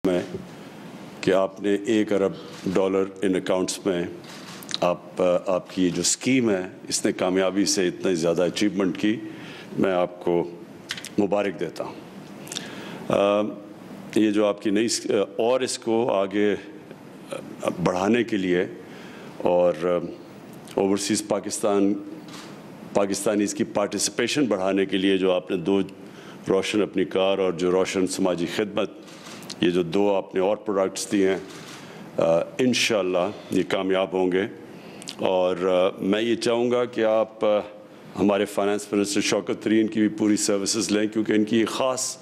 میں کہ آپ نے $1 ارب ان اکاؤنٹس میں آپ کی یہ جو اسکیم ہے اس نے کامیابی سے اتنی زیادہ اچیومنٹ کی، میں آپ کو مبارک دیتا ہوں۔ یہ جو آپ کی نئی اور اس کو آگے بڑھانے کے لیے اور اوورسیز پاکستانیز کی پارٹیسپیشن بڑھانے کے لیے جو آپ نے 2 روشن اپنی کار اور جو روشن سماجی خدمت، یہ جو 2 آپ نے اور پروڈکٹس دیے ہیں، انشاءاللہ یہ کامیاب ہوں گے۔ اور میں یہ چاہوں گا کہ آپ ہمارے فائنانس منسٹر شوکت ترین کی بھی پوری سروسز لیں، کیونکہ ان کی خاص،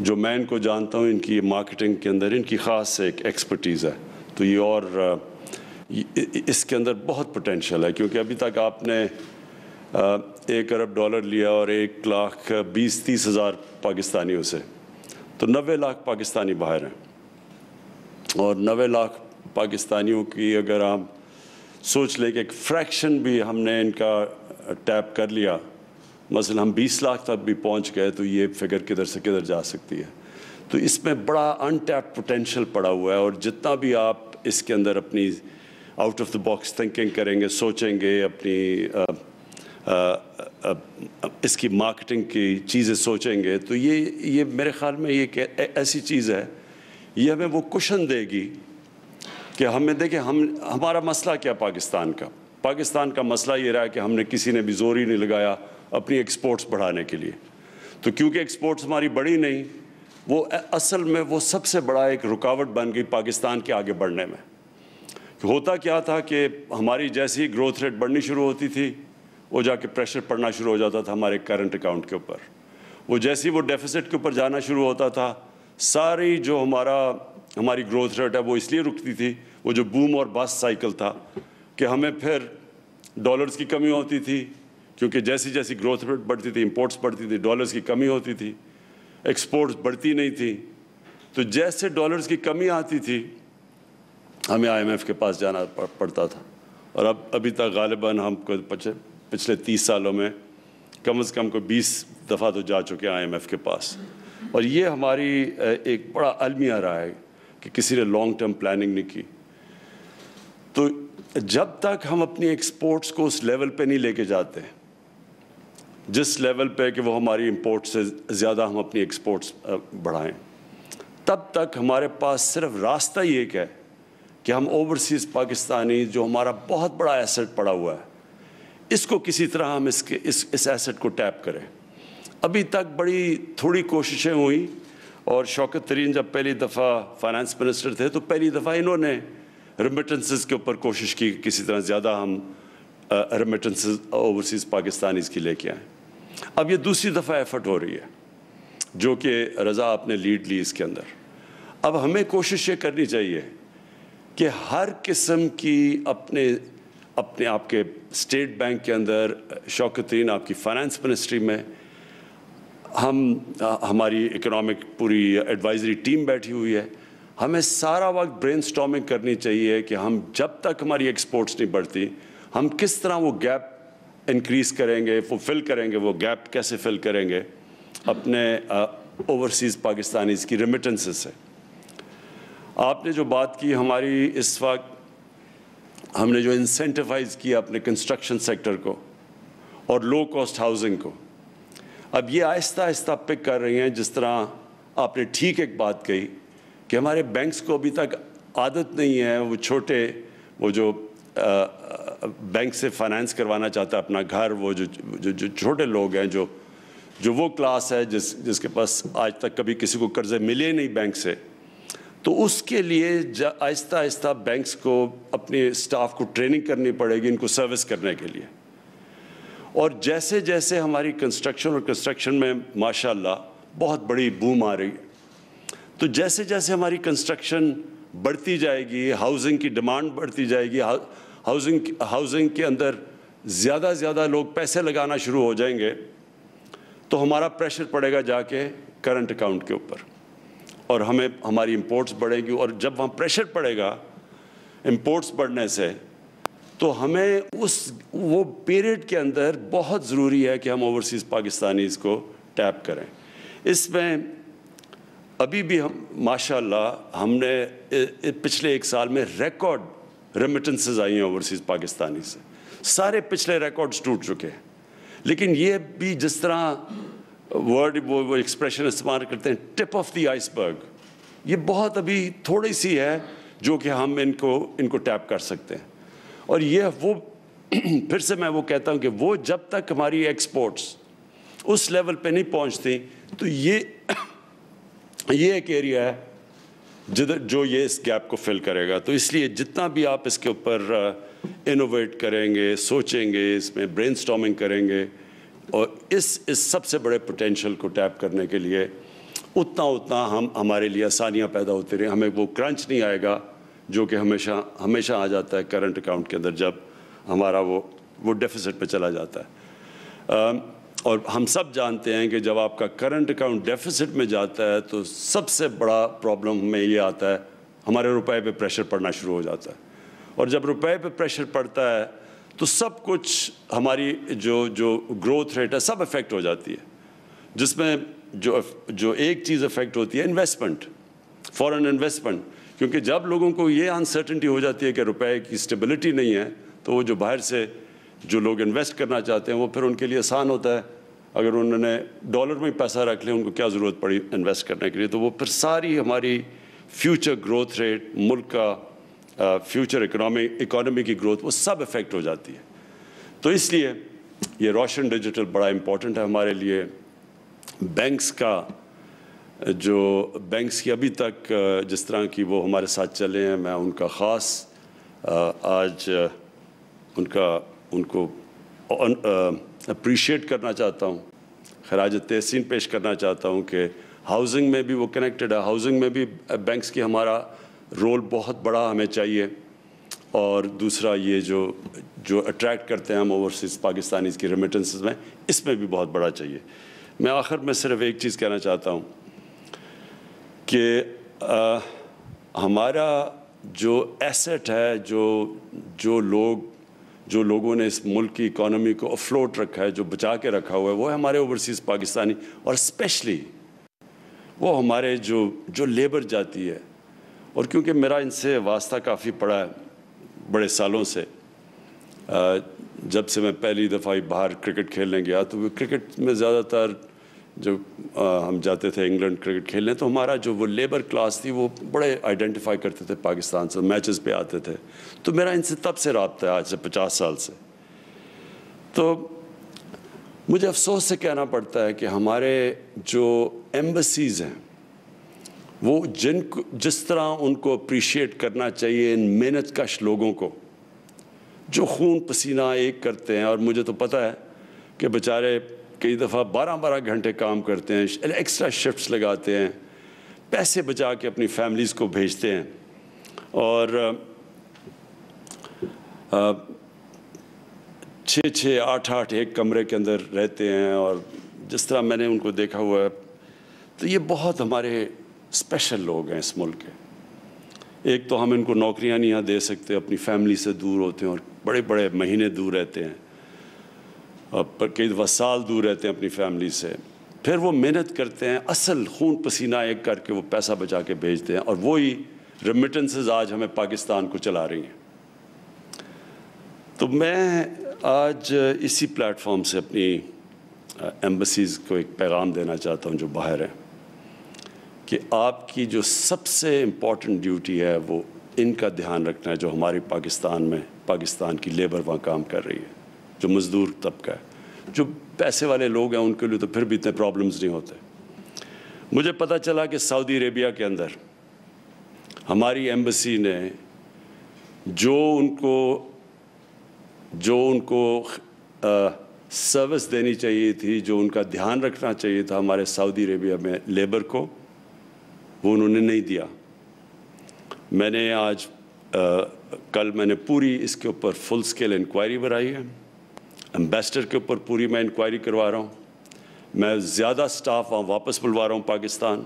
جو میں ان کو جانتا ہوں، ان کی مارکیٹنگ کے اندر ان کی خاص ایک ایکسپرٹیز ہے، تو یہ اور اس کے اندر بہت پوٹینشیل ہے، کیونکہ ابھی تک آپ نے $1 ارب لیا اور 1,20,30 ہزار پاکستانیوں سے، تو 90 لاکھ پاکستانی باہر ہیں، اور 90 لاکھ پاکستانیوں کی اگر ہم سوچ لیں کہ ایک فریکشن بھی ہم نے ان کا ٹیپ کر لیا، مثلا ہم 20 لاکھ تک بھی پہنچ گئے، تو یہ فگر کدھر سے کدھر جا سکتی ہے۔ تو اس میں بڑا ان ٹیپ پوٹینشیل پڑا ہوا ہے، اور جتنا بھی آپ اس کے اندر اپنی out of the box thinking کریں گے، سوچیں گے، اپنی اس کی مارکیٹنگ کی چیزیں سوچیں گے، تو یہ میرے خیال میں یہ کہ ایسی چیز ہے، یہ ہمیں وہ کشن دے گی کہ ہمیں دیکھیں ہمارا مسئلہ کیا پاکستان کا مسئلہ یہ رہا کہ ہم نے کسی نے بھی زور ہی نہیں لگایا اپنی ایکسپورٹس بڑھانے کے لیے، تو کیونکہ ایکسپورٹس ہماری بڑھی نہیں، وہ اصل میں وہ سب سے بڑا ایک رکاوٹ بن گئی پاکستان کے آگے بڑھنے میں۔ ہوتا کیا تھا کہ ہماری جیسی گروتھ ریٹ بڑھنی شروع ہوتی تھی، وہ جا کے پریشر پڑنا شروع ہو جاتا تھا ہمارے کرنٹ اکاؤنٹ کے اوپر، وہ جیسی وہ ڈیفیسٹ کے اوپر جانا شروع ہوتا تھا، ساری جو ہماری گروتھ ریٹ ہے وہ اس لیے رکتی تھی، وہ جو بوم اور باسٹ سائیکل تھا کہ ہمیں پھر ڈالرز کی کمی ہوتی تھی، کیونکہ جیسی جیسی گروتھ ریٹ بڑھتی تھی، امپورٹس بڑھتی تھی، ڈالرز کی کمی ہوتی تھی، ایکسپورٹس بڑھتی نہیں تھی، تو جیسے ڈالرز کی کمی آتی تھی ہمیں IMF کے پاس جانا پڑتا تھا، اور ابھی تک غالباً ہم کو پچھلے 30 سالوں میں کم از کم 20 دفعہ تو جا چکے ہیں IMF کے پاس، اور یہ ہماری ایک بڑا المیہ رہا ہے کہ کسی نے لانگ ٹرم پلاننگ نہیں کی۔ تو جب تک ہم اپنی ایکسپورٹس کو اس لیول پہ نہیں لے کے جاتے، جس لیول پہ کہ وہ ہماری امپورٹ سے زیادہ ہم اپنی ایکسپورٹس بڑھائیں، تب تک ہمارے پاس صرف راستہ یہ ایک ہے کہ ہم اوورسیز پاکستانی جو ہمارا بہت بڑا ایسٹ پڑا ہوا ہے، اس کو کسی طرح ہم اس ایسٹ کو ٹیپ کریں۔ ابھی تک بڑی تھوڑی کوششیں ہوئیں، اور شوکت ترین جب پہلی دفعہ فائنانس منسٹر تھے تو پہلی دفعہ انہوں نے ریمیٹنسز کے اوپر کوشش کی، کسی طرح زیادہ ہم ریمیٹنسز اوورسیز پاکستانیز کی لے کے آئیں۔ اب یہ دوسری دفعہ ایفرٹ ہو رہی ہے، جو کہ رضا آپ نے لیڈ لی اس کے اندر۔ اب ہمیں کوشش یہ کرنی چاہیے کہ ہر قسم کی اپنے آپ کے اسٹیٹ بینک کے اندر، شوکت ترین آپ کی فائنانس منسٹری میں، ہماری اکنامک پوری ایڈوائزری ٹیم بیٹھی ہوئی ہے، ہمیں سارا وقت برین سٹارمنگ کرنی چاہیے کہ ہم جب تک ہماری ایکسپورٹس نہیں بڑھتی، ہم کس طرح وہ گیپ انکریز کریں گے، وہ فل کریں گے، وہ گیپ کیسے فل کریں گے اپنے اوورسیز پاکستانیز کی ریمیٹنسز سے۔ آپ نے جو بات کی، ہماری اس وقت ہم نے جو انسینٹیوائز کیا اپنے کنسٹرکشن سیکٹر کو اور لو کاسٹ ہاؤسنگ کو، اب یہ آہستہ آہستہ پک کر رہی ہیں۔ جس طرح آپ نے ٹھیک ایک بات کہی کہ ہمارے بینکس کو ابھی تک عادت نہیں ہے، وہ جو بینک سے فائنانس کروانا چاہتا ہے اپنا گھر، وہ جو چھوٹے لوگ ہیں، جو وہ کلاس ہے جس کے پاس آج تک کبھی کسی کو قرضے ملے نہیں بینک سے، تو اس کے لیے آہستہ آہستہ بینکس کو اپنے اسٹاف کو ٹریننگ کرنی پڑے گی ان کو سروس کرنے کے لیے۔ اور جیسے جیسے ہماری کنسٹرکشن میں ماشاءاللہ بہت بڑی بوم آ رہی ہے، تو جیسے جیسے ہماری کنسٹرکشن بڑھتی جائے گی، ہاؤسنگ کی ڈیمانڈ بڑھتی جائے گی، ہاؤسنگ کے اندر زیادہ لوگ پیسے لگانا شروع ہو جائیں گے، تو ہمارا پریشر پڑے گا جا کے کرنٹ اکاؤنٹ کے اوپر، اور ہماری امپورٹس بڑھیں گی، اور جب وہاں پریشر پڑے گا امپورٹس بڑھنے سے، تو ہمیں وہ پیریڈ کے اندر بہت ضروری ہے کہ ہم اوورسیز پاکستانیز کو ٹیپ کریں۔ اس میں ابھی بھی ہم ماشاءاللہ ہم نے پچھلے 1 سال میں ریکارڈ ریمیٹنسز آئی ہیں اوورسیز پاکستانی سے، سارے پچھلے ریکارڈز ٹوٹ چکے ہیں. لیکن یہ بھی جس طرح ورڈ وہ ایکسپریشن استعمال کرتے ہیں ٹپ آف دی آئس برگ، یہ بہت ابھی تھوڑی سی ہے جو کہ ہم ان کو ٹیپ کر سکتے ہیں. اور یہ وہ پھر سے میں وہ کہتا ہوں کہ وہ جب تک ہماری ایکسپورٹس اس لیول پہ نہیں پہنچتی تو یہ ایک ایریا ہے جو یہ اس گیپ کو فل کرے گا. تو اس لیے جتنا بھی آپ اس کے اوپر انوویٹ کریں گے، سوچیں گے، اس میں برین اسٹارمنگ کریں گے اور اس سب سے بڑے پوٹینشیل کو ٹیپ کرنے کے لیے اتنا ہمارے لیے آسانیاں پیدا ہوتی رہیں. ہمیں وہ کرنچ نہیں آئے گا جو کہ ہمیشہ آ جاتا ہے کرنٹ اکاؤنٹ کے اندر جب ہمارا وہ ڈیفیسٹ پہ چلا جاتا ہے. اور ہم سب جانتے ہیں کہ جب آپ کا کرنٹ اکاؤنٹ ڈیفیسٹ میں جاتا ہے تو سب سے بڑا پرابلم ہمیں یہ آتا ہے، ہمارے روپے پہ پریشر پڑنا شروع ہو جاتا ہے. اور جب روپے پہ پریشر پڑتا ہے تو سب کچھ ہماری جو گروتھ ریٹ ہے سب افیکٹ ہو جاتی ہے، جس میں جو ایک چیز افیکٹ ہوتی ہے انویسٹمنٹ، فارن انویسٹمنٹ. کیونکہ جب لوگوں کو یہ انسرٹنٹی ہو جاتی ہے کہ روپے کی اسٹیبلٹی نہیں ہے تو وہ جو باہر سے جو لوگ انویسٹ کرنا چاہتے ہیں وہ پھر ان کے لیے آسان ہوتا ہے. اگر انہوں نے ڈالر میں پیسہ رکھ لیا، ان کو کیا ضرورت پڑی انویسٹ کرنے کے لیے، تو وہ پھر ساری ہماری فیوچر گروتھ ریٹ، ملک کا فیوچر اکانومی کی گروتھ، وہ سب افیکٹ ہو جاتی ہے. تو اس لیے یہ روشن ڈیجیٹل بڑا امپورٹنٹ ہے ہمارے لیے. بینکس کی ابھی تک جس طرح کی وہ ہمارے ساتھ چلے ہیں، میں ان کا خاص آج ان کو اپریشیٹ کرنا چاہتا ہوں، خراج تحسین پیش کرنا چاہتا ہوں کہ ہاؤسنگ میں بھی وہ کنیکٹڈ ہے. ہاؤسنگ میں بھی بینکس کی ہمارا رول بہت بڑا ہمیں چاہیے. اور دوسرا یہ جو اٹریکٹ کرتے ہیں ہم اوورسیز پاکستانیز کی ریمیٹنسز میں، اس میں بھی بہت بڑا چاہیے. میں آخر میں صرف ایک چیز کہنا چاہتا ہوں کہ ہمارا جو ایسٹ ہے، جو لوگوں نے اس ملک کی اکانومی کو افلوٹ رکھا ہے، جو بچا کے رکھا ہوا ہے، وہ ہے ہمارے اوورسیز پاکستانی، اور اسپیشلی وہ ہمارے جو لیبر جاتی ہے. اور کیونکہ میرا ان سے واسطہ کافی پڑا ہے بڑے سالوں سے، جب سے میں پہلی دفعہ باہر کرکٹ کھیلنے گیا تو وہ کرکٹ میں زیادہ تر جب ہم جاتے تھے انگلینڈ کرکٹ کھیلنے تو ہمارا جو وہ لیبر کلاس تھی وہ بڑے آئیڈینٹیفائی کرتے تھے پاکستان سے، میچز پہ آتے تھے. تو میرا ان سے تب سے رابطہ ہے، آج سے 50 سال سے. تو مجھے افسوس سے کہنا پڑتا ہے کہ ہمارے جو ایمبیسیز ہیں وہ جس طرح ان کو اپریشیٹ کرنا چاہیے ان محنت کش لوگوں کو جو خون پسینہ ایک کرتے ہیں. اور مجھے تو پتہ ہے کہ بیچارے کئی دفعہ 12 گھنٹے کام کرتے ہیں، ایکسٹرا شفٹس لگاتے ہیں، پیسے بچا کے اپنی فیملیز کو بھیجتے ہیں، اور 6 8 ایک کمرے کے اندر رہتے ہیں. اور جس طرح میں نے ان کو دیکھا ہوا ہے تو یہ بہت ہمارے اسپیشل لوگ ہیں اس ملک کے. ایک تو ہم ان کو نوکریاں نہیں یہاں دے سکتے، اپنی فیملی سے دور ہوتے ہیں اور بڑے مہینے دور رہتے ہیں، اور کئی دفعہ سال دور رہتے ہیں اپنی فیملی سے. پھر وہ محنت کرتے ہیں، اصل خون پسینہ ایک کر کے وہ پیسہ بچا کے بھیجتے ہیں، اور وہی ریمیٹنسز آج ہمیں پاکستان کو چلا رہی ہیں. تو میں آج اسی پلیٹ فارم سے اپنی ایمبیسیز کو ایک پیغام دینا چاہتا ہوں جو باہر ہیں، کہ آپ کی جو سب سے امپورٹنٹ ڈیوٹی ہے وہ ان کا دھیان رکھنا ہے جو ہماری پاکستان کی لیبر وہاں کام کر رہی ہے، جو مزدور طبقہ ہے. جو پیسے والے لوگ ہیں ان کے لیے تو پھر بھی اتنے پرابلمز نہیں ہوتے. مجھے پتہ چلا کہ سعودی عربیہ کے اندر ہماری ایمبیسی نے جو ان کو سروس دینی چاہیے تھی، جو ان کا دھیان رکھنا چاہیے تھا ہمارے سعودی عربیہ میں لیبر کو، وہ انہوں نے نہیں دیا. میں نے کل میں نے پوری اس کے اوپر فل سکیل انکوائری برائی ہے. ایمبیسڈر کے اوپر پوری میں انکوائری کروا رہا ہوں. میں زیادہ سٹاف وہاں واپس بلوا رہا ہوں پاکستان.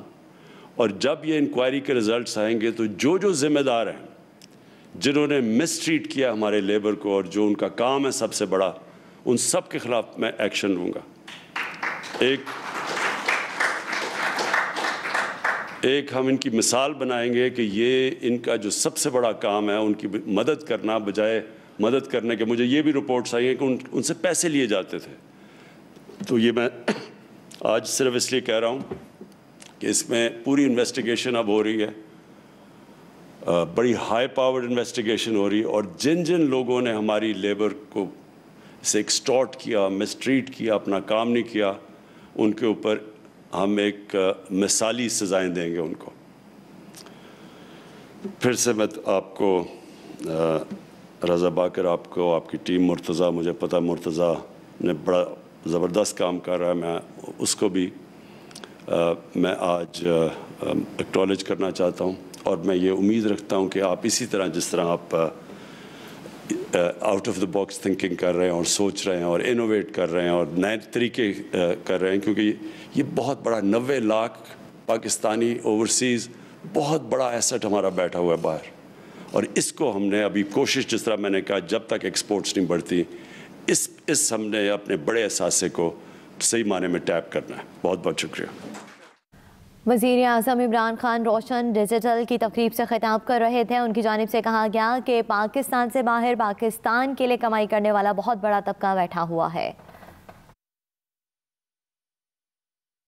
اور جب یہ انکوائری کے رزلٹس آئیں گے تو جو ذمہ دار ہیں جنہوں نے مس ٹریٹ کیا ہمارے لیبر کو اور جو ان کا کام ہے سب سے بڑا، ان سب کے خلاف میں ایکشن لوں گا. ایک ہم ان کی مثال بنائیں گے کہ یہ ان کا جو سب سے بڑا کام ہے ان کی مدد کرنا، بجائے مدد کرنے کے مجھے یہ بھی رپورٹس آئی ہیں کہ ان سے پیسے لیے جاتے تھے. تو یہ میں آج صرف اس لیے کہہ رہا ہوں کہ اس میں پوری انویسٹیگیشن اب ہو رہی ہے، بڑی ہائی پاورڈ انویسٹیگیشن ہو رہی ہے، اور جن لوگوں نے ہماری لیبر کو سے ایکسٹورٹ کیا، مسٹریٹ کیا، اپنا کام نہیں کیا، ان کے اوپر ہم ایک مثالی سزائیں دیں گے ان کو. پھر سے میں آپ کو رضا باقر، آپ کو، آپ کی ٹیم، مرتضیٰ، مجھے پتہ مرتضیٰ نے بڑا زبردست کام کر رہا ہے، میں اس کو بھی میں آج ایکنالج کرنا چاہتا ہوں. اور میں یہ امید رکھتا ہوں کہ آپ اسی طرح جس طرح آپ out of the box thinking کر رہے ہیں اور سوچ رہے ہیں اور انوویٹ کر رہے ہیں اور نئے طریقے کر رہے ہیں، کیونکہ یہ بہت بڑا 90 لاکھ پاکستانی اوورسیز بہت بڑا ایسٹ ہمارا بیٹھا ہوا ہے باہر، اور اس کو ہم نے ابھی کوشش، جس طرح میں نے کہا، جب تک ایکسپورٹس نہیں بڑھتی، اس ہم نے اپنے بڑے اثاثے کو صحیح معنی میں ٹیپ کرنا ہے. بہت بہت شکریہ. وزیر اعظم عمران خان روشن ڈیجیٹل کی تقریب سے خطاب کر رہے تھے. ان کی جانب سے کہا گیا کہ پاکستان سے باہر پاکستان کے لیے کمائی کرنے والا بہت بڑا طبقہ بیٹھا ہوا ہے.